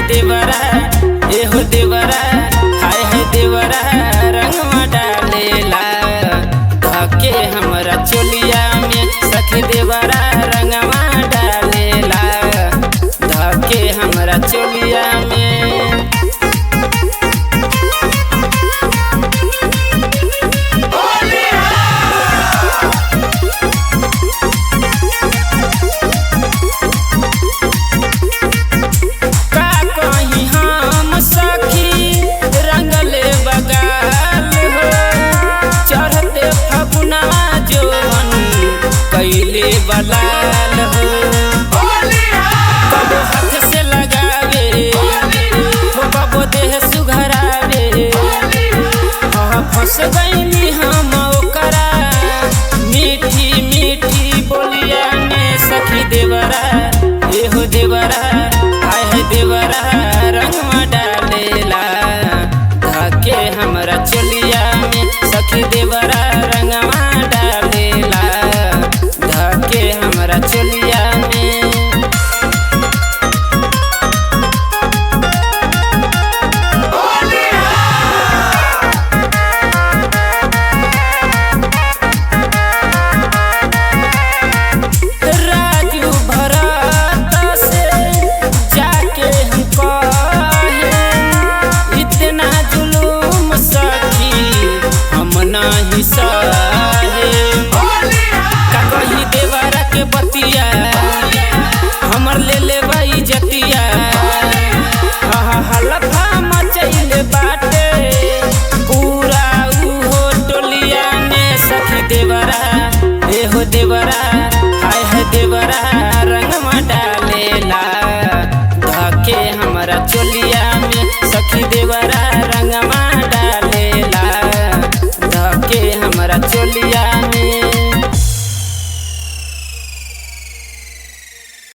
देवरा एहो देवरा हाय हाय देवरा रंगवा डालेला धके हमरा चोलिया में सखी देवरा रंगवा डालेला धके हमरा चोलिया में। बलाल हो कबो हाथ से लगावे हो कबो देह सुघरावे फंस गईनी हम ओकरा मीठी मीठी बोलिया में सखी देवरा एहो देवरा हाय हाय देवरा रंगवा डालेला धके हमरा चोलिया में सखी देवरा रंगवा डालेला धके हमरा चोलिया में। राजू भरत से जाके हम कहे इतना जुलूम सखी हम नहीं सहे का कही देवरा के बतिया हमर ले ले